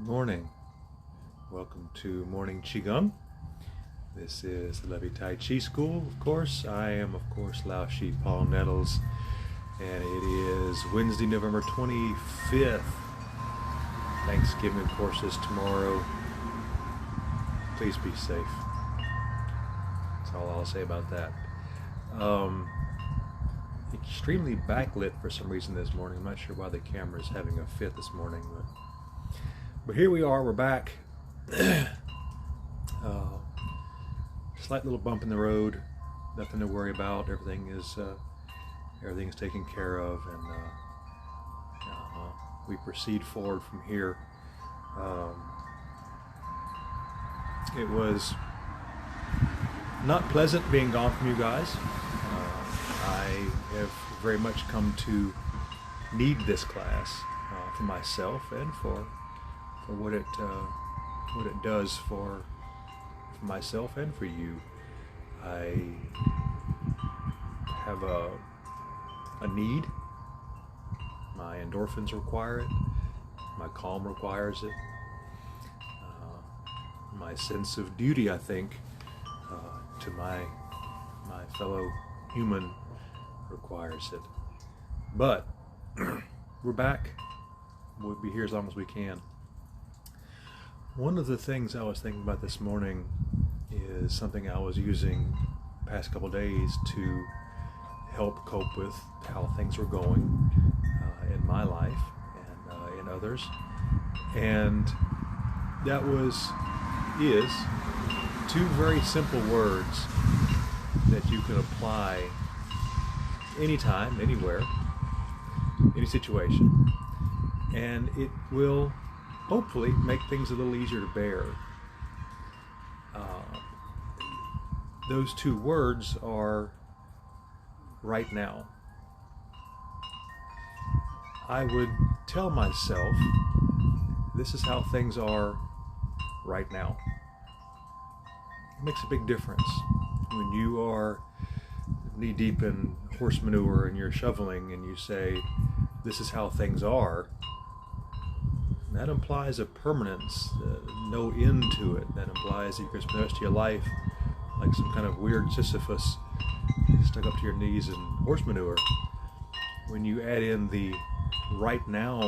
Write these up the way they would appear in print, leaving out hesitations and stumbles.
Morning. Welcome to Morning Qi Gong. This is the Levy Tai Chi School, of course. I am, of course, Lao Shi Paul Nettles, and it is Wednesday, November 25th. Thanksgiving, of course, is tomorrow. Please be safe. That's all I'll say about that. Extremely backlit for some reason this morning. I'm not sure why the camera is having a fit this morning, but here we are. We're back. Slight little bump in the road. Nothing to worry about. Everything is taken care of, and we proceed forward from here. It was not pleasant being gone from you guys. I have very much come to need this class for myself and for what it does for myself and for you. I have a need. My endorphins require it. My calm requires it. My sense of duty, I think, to my fellow human requires it. But we're back. We'll be here as long as we can. One of the things I was thinking about this morning is something I was using the past couple days to help cope with how things were going in my life and in others. And that is two very simple words that you can apply anytime, anywhere, any situation, and it will hopefully make things a little easier to bear. Those two words are right now. I would tell myself, this is how things are right now. It makes a big difference when you are knee-deep in horse manure and you're shoveling and you say, this is how things are. That implies a permanence, no end to it. That implies that you can spend the rest of your life like some kind of weird Sisyphus stuck up to your knees in horse manure. When you add in the right now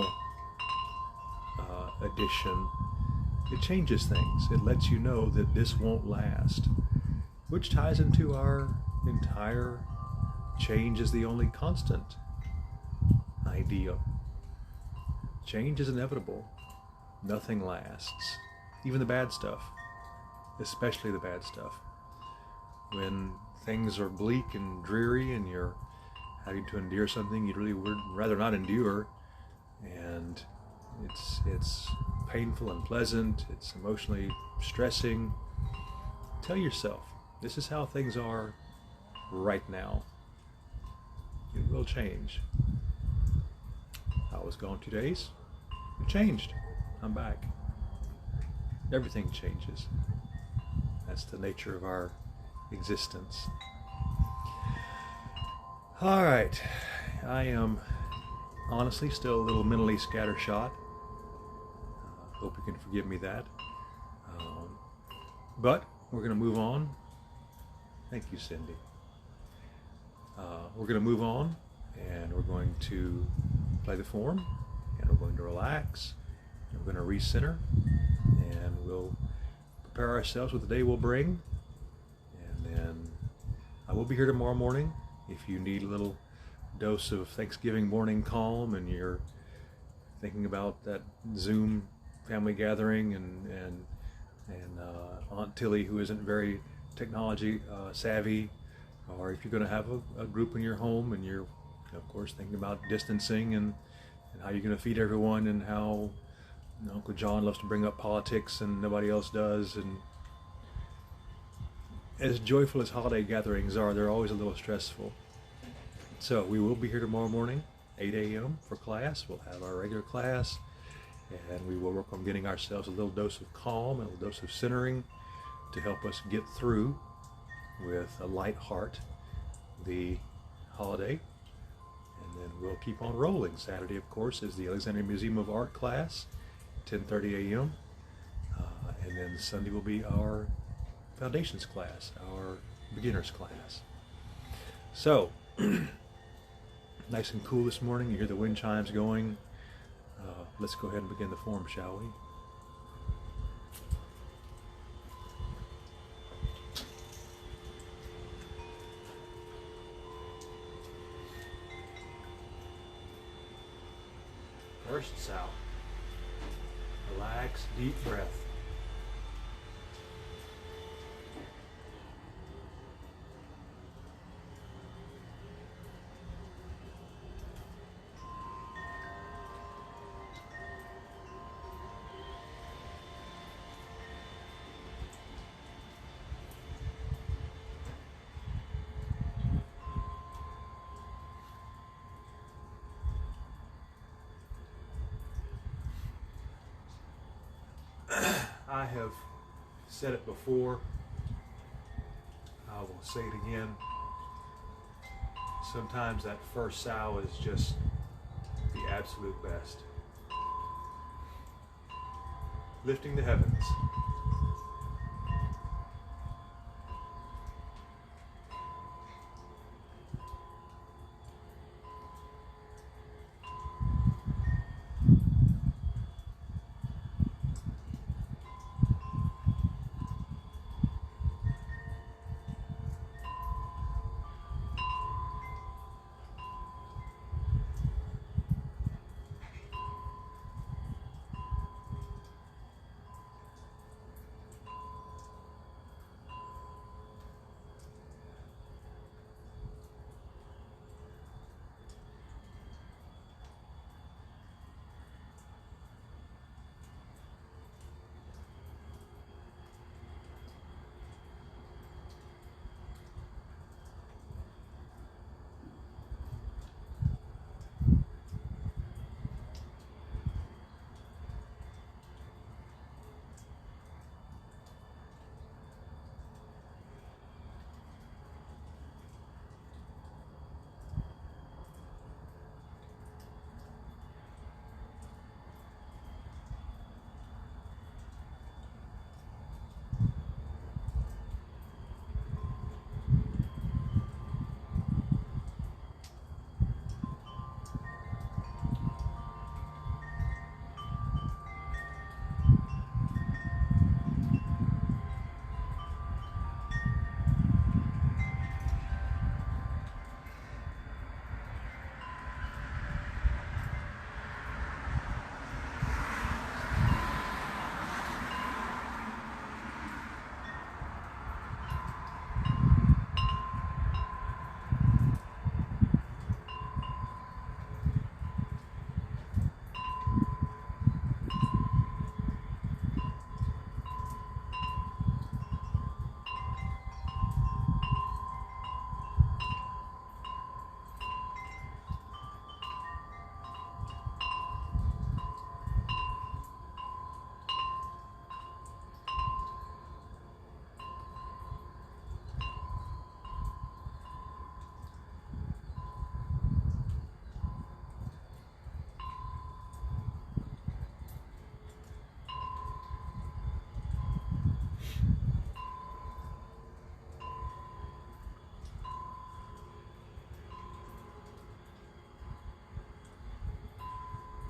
addition, it changes things. It lets you know that this won't last, which ties into our entire change is the only constant idea. Change is inevitable. Nothing lasts. Even the bad stuff. Especially the bad stuff. When things are bleak and dreary and you're having to endure something you'd really would rather not endure, and it's painful and pleasant, it's emotionally stressing, tell yourself, this is how things are right now. It will change. I was gone 2 days. It changed. I'm back. Everything changes. That's the nature of our existence. All right. I am honestly still a little mentally scattershot. Hope you can forgive me that. But we're going to move on. Thank you, Cindy. We're going to move on, and we're going to play the form, and we're going to relax, and we're going to recenter, and we'll prepare ourselves with the day will bring. And then I will be here tomorrow morning if you need a little dose of Thanksgiving morning calm and you're thinking about that Zoom family gathering and Aunt Tilly, who isn't very technology savvy, or if you're going to have a group in your home and you're, of course, thinking about distancing and how you're going to feed everyone, and how Uncle John loves to bring up politics and nobody else does. And as joyful as holiday gatherings are, they're always a little stressful. So we will be here tomorrow morning, 8 a.m. for class. We'll have our regular class, and we will work on getting ourselves a little dose of calm and a little dose of centering to help us get through with a light heart the holiday. And then we'll keep on rolling. Saturday, of course, is the Alexandria Museum of Art class, 10:30 a.m. And then Sunday will be our foundations class, our beginners class. So, nice and cool this morning. You hear the wind chimes going. Let's go ahead and begin the form, shall we? First sound. Relax, deep breath. I have said it before, I will say it again. Sometimes that first sow is just the absolute best. Lifting the heavens.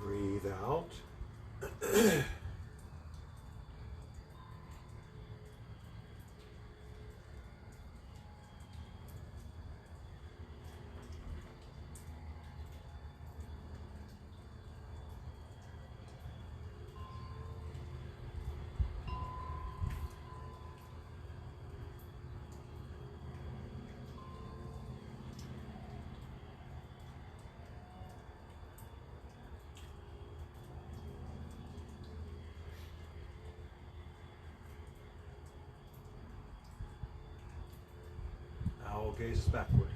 Breathe out. Owl gazes backward.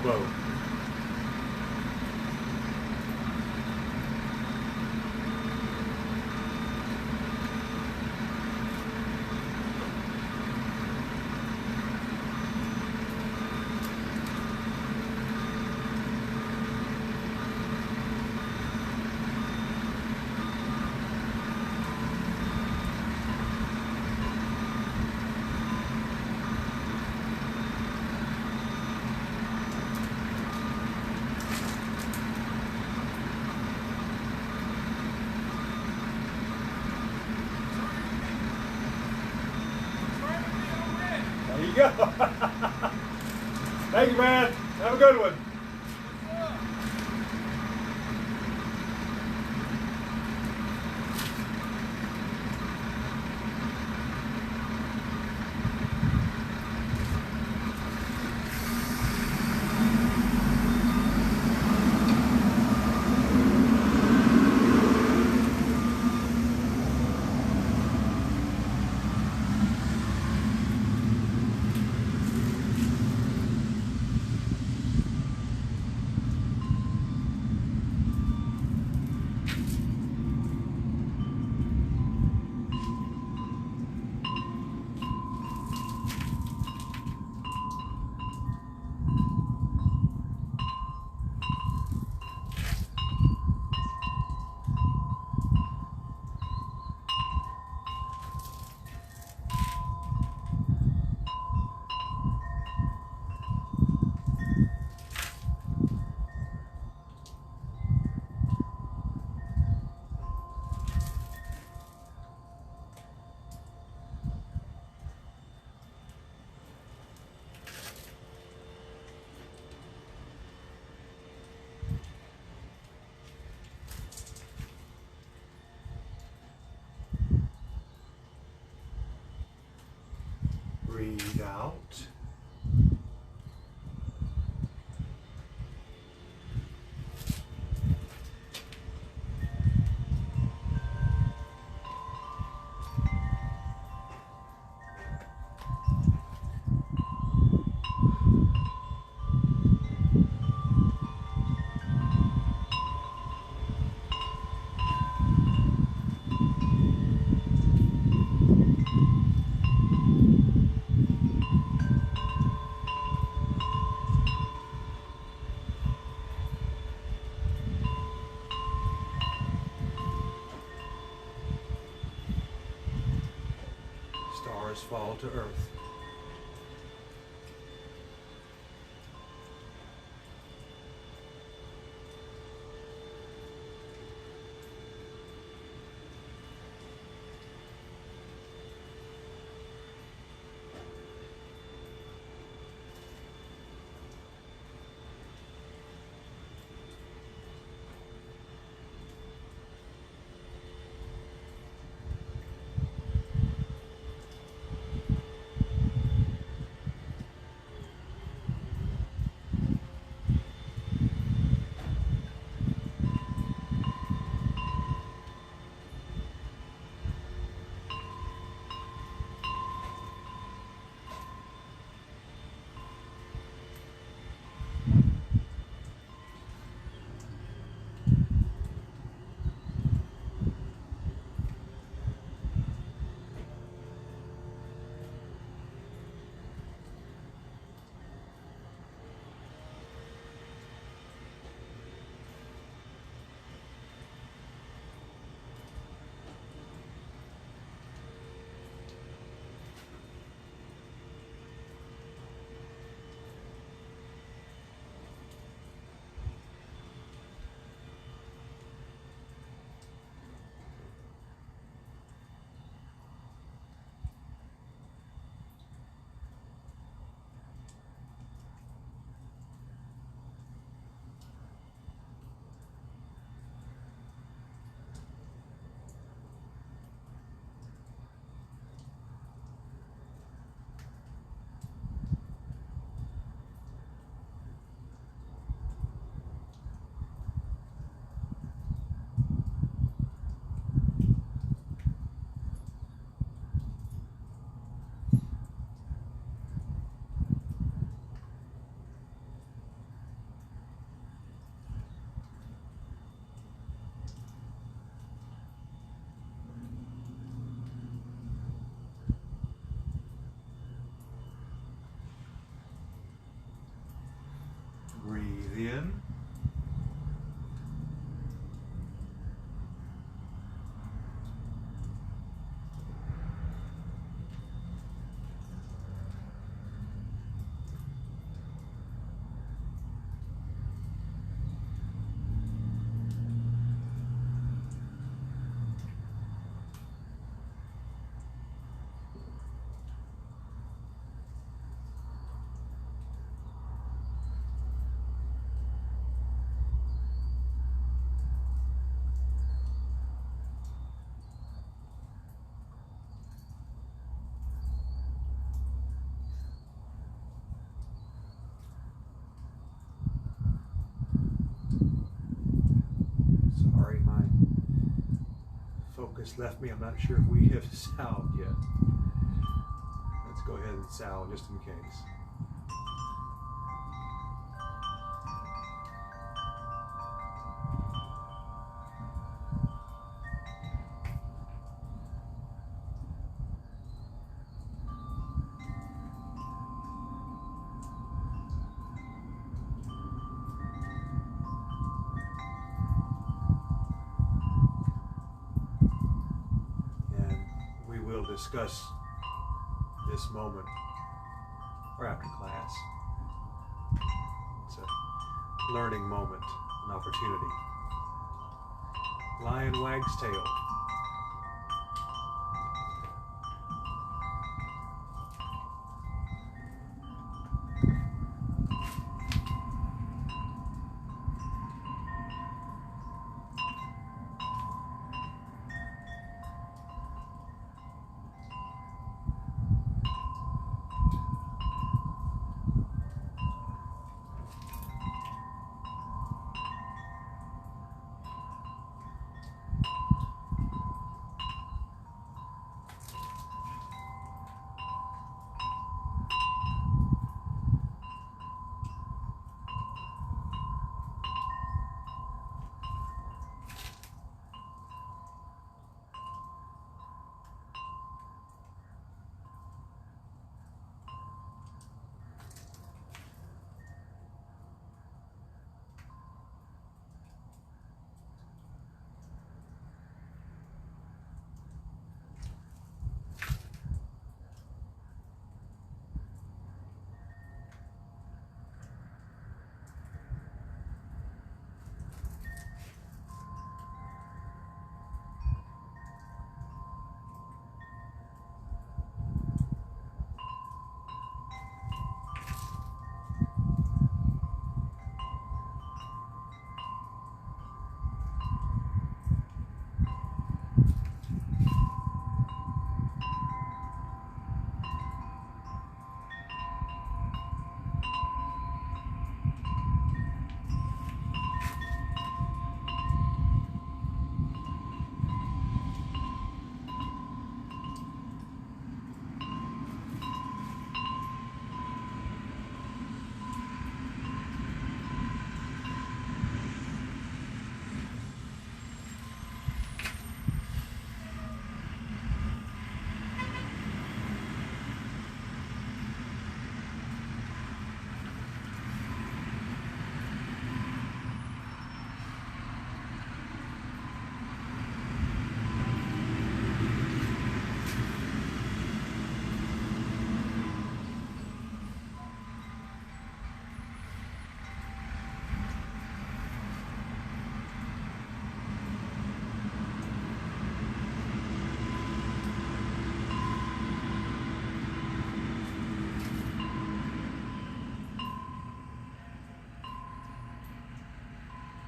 blow. There you go. Thank you, man. Have a good one. Breathe out. Stars fall to earth. Breathe in. Sorry, my focus left me. I'm not sure if we have salved yet. Let's go ahead and salve just in case. Discuss this moment or after class. It's a learning moment, an opportunity. Lion wags tail.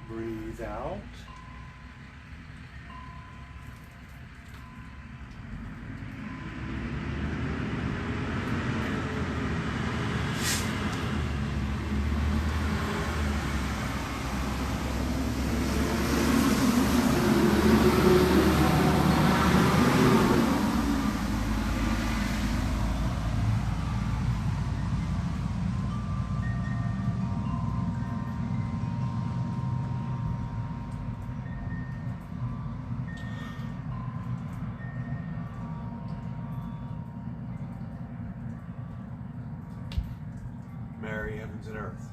Breathe out. Mary, heavens and earth.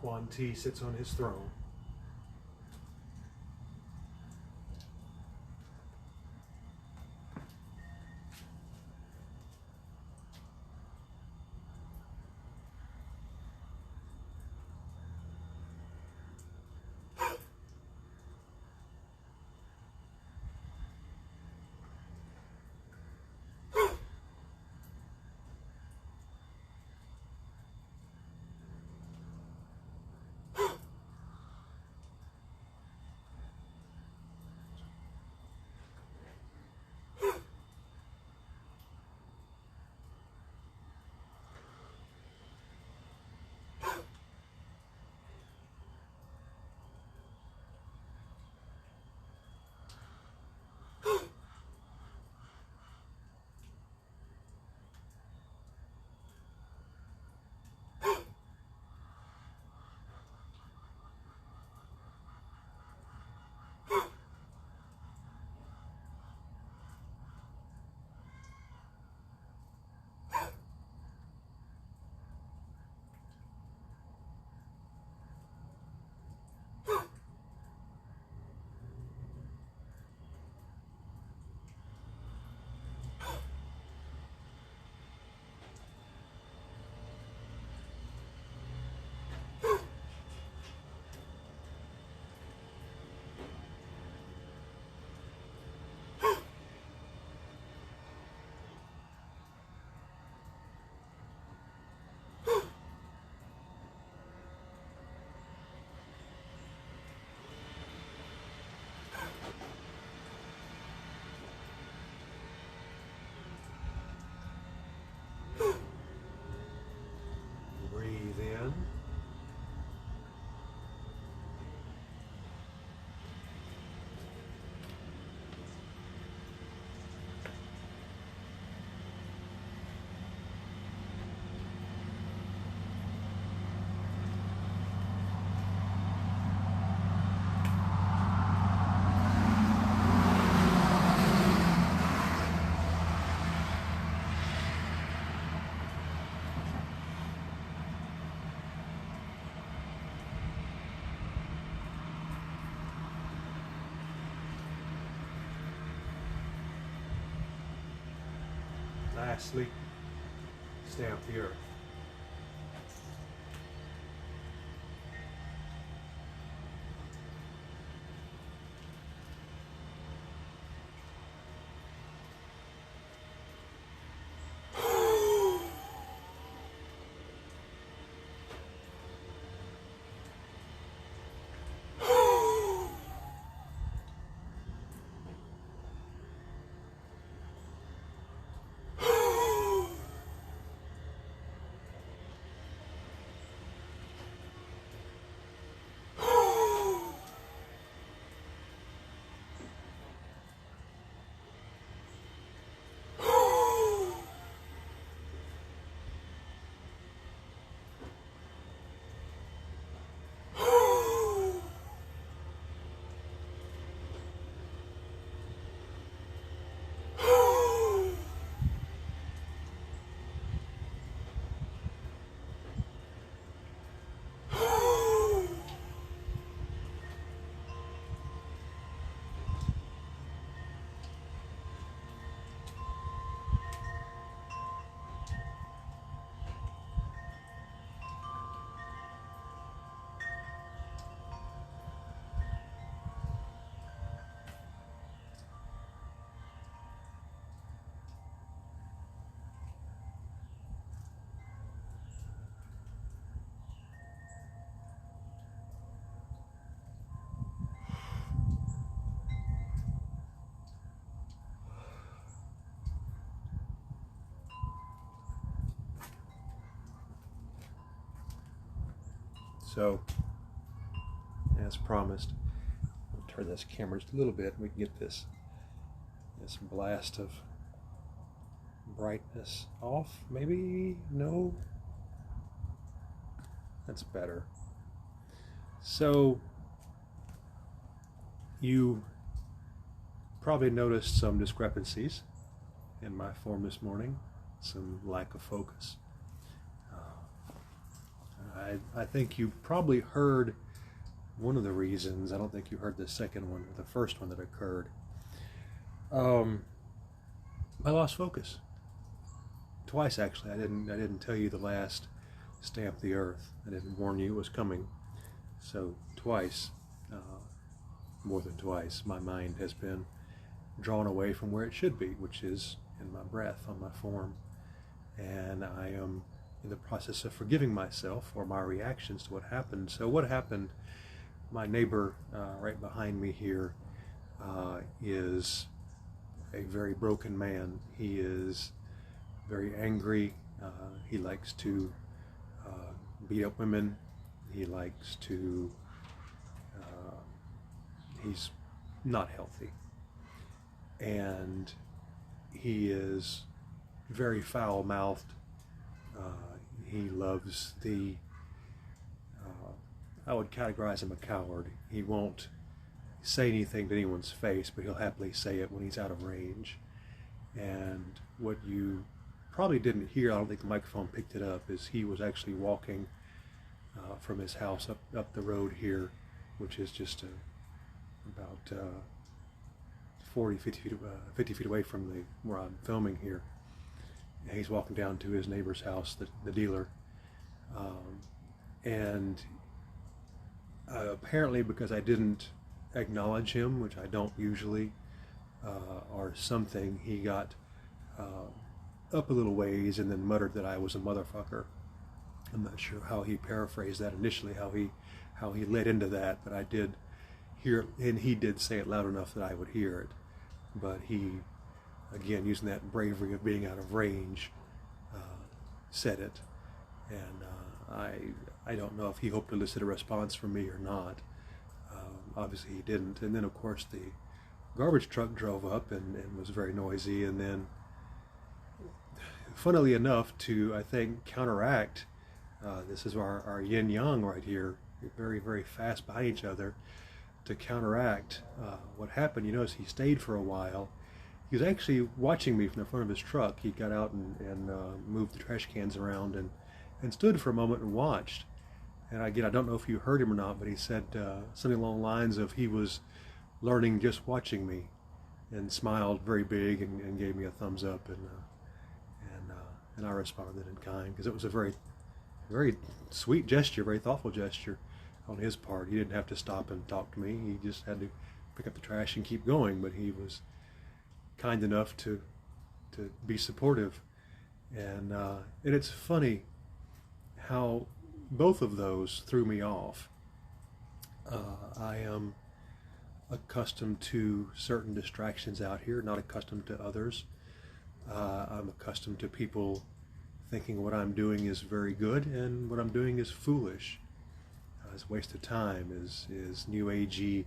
Quan Ti sits on his throne. Breathe in. Lastly, stamp the earth. So, as promised, I'll turn this camera just a little bit and we can get this blast of brightness off. Maybe? No? That's better. So, you probably noticed some discrepancies in my form this morning, some lack of focus. I think you probably heard one of the reasons. I don't think you heard the second one, the first one that occurred. I lost focus. Twice, actually. I didn't tell you the last Stamp the Earth. I didn't warn you it was coming. So twice, more than twice, my mind has been drawn away from where it should be, which is in my breath, on my form. And I am in the process of forgiving myself for my reactions to what happened. So what happened, my neighbor right behind me here is a very broken man. He is very angry. He likes to beat up women. He likes to, he's not healthy. And he is very foul-mouthed. He loves the, I would categorize him a coward. He won't say anything to anyone's face, but he'll happily say it when he's out of range. And what you probably didn't hear, I don't think the microphone picked it up, is he was actually walking from his house up the road here, which is just about 50 feet away from where I'm filming here. And he's walking down to his neighbor's house, the dealer, and apparently because I didn't acknowledge him, which I don't usually, or something, he got up a little ways and then muttered that I was a motherfucker. I'm not sure how he paraphrased that initially, how he led into that, but I did hear it, and he did say it loud enough that I would hear it. But he, again, using that bravery of being out of range, said it. And I don't know if he hoped to elicit a response from me or not. Obviously he didn't. And then of course the garbage truck drove up and was very noisy. And then, funnily enough, to I think counteract, this is our yin yang right here, very, very fast behind each other. To counteract what happened, you notice he stayed for a while. He was actually watching me from the front of his truck. He got out and moved the trash cans around and stood for a moment and watched. And again, I don't know if you heard him or not, but he said something along the lines of he was learning just watching me, and smiled very big and gave me a thumbs up, and I responded in kind, because it was a very, very sweet gesture, very thoughtful gesture on his part. He didn't have to stop and talk to me. He just had to pick up the trash and keep going, but he was kind enough to be supportive. And it's funny how both of those threw me off. I am accustomed to certain distractions out here, not accustomed to others. I'm accustomed to people thinking what I'm doing is very good and what I'm doing is foolish. It's a waste of time, is new agey,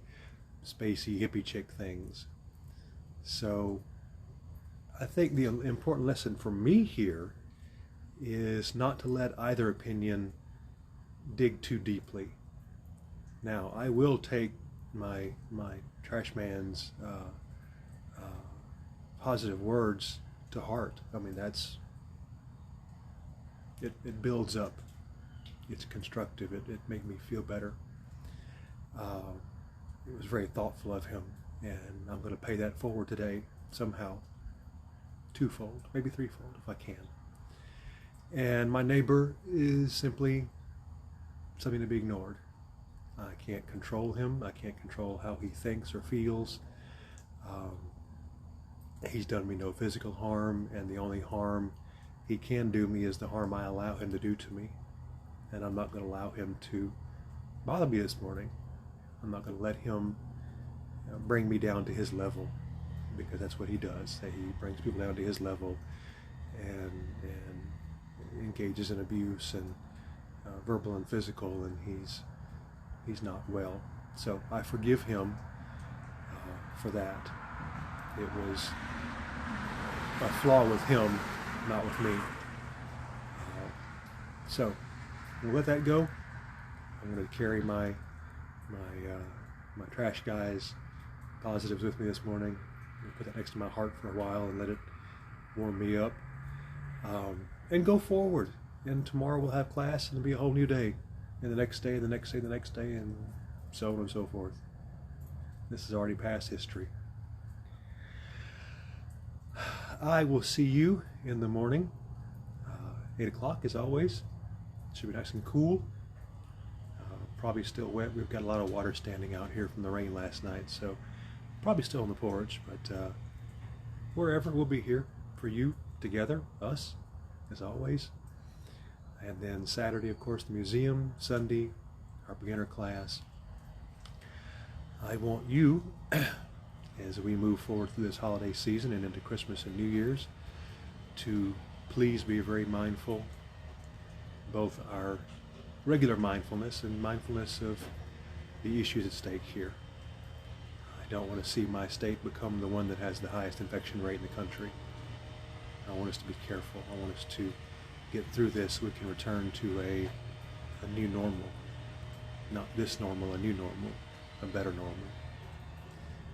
spacey, hippie chick things. So I think the important lesson for me here is not to let either opinion dig too deeply. Now, I will take my trash man's positive words to heart. I mean, it builds up. It's constructive. It made me feel better. It was very thoughtful of him, and I'm going to pay that forward today somehow, twofold, maybe threefold if I can. And my neighbor is simply something to be ignored. I can't control him. I can't control how he thinks or feels. He's done me no physical harm, and the only harm he can do me is the harm I allow him to do to me. And I'm not going to allow him to bother me this morning. I'm not going to let him bring me down to his level, because that's what he does. He brings people down to his level and engages in abuse and verbal and physical, and he's not well. So I forgive him for that. It was a flaw with him, not with me. So we'll let that go. I'm going to carry my trash guy's positives with me this morning. I'm going to put that next to my heart for a while and let it warm me up. And go forward. and tomorrow we'll have class, and it'll be a whole new day, and the next day, the next day, the next day, and so on and so forth. This is already past history. I will see you in the morning, 8 o'clock as always. Should be nice and cool. Probably still wet. We've got a lot of water standing out here from the rain last night, so probably still on the porch, but wherever, we'll be here for you together, us, as always. And then Saturday, of course, the museum. Sunday, our beginner class. I want you, as we move forward through this holiday season and into Christmas and New Year's, to please be very mindful, both our regular mindfulness and mindfulness of the issues at stake here. I don't want to see my state become the one that has the highest infection rate in the country. I want us to be careful. I want us to get through this so we can return to a new normal. Not this normal, a new normal, a better normal.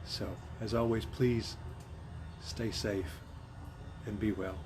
So, as always, please stay safe and be well.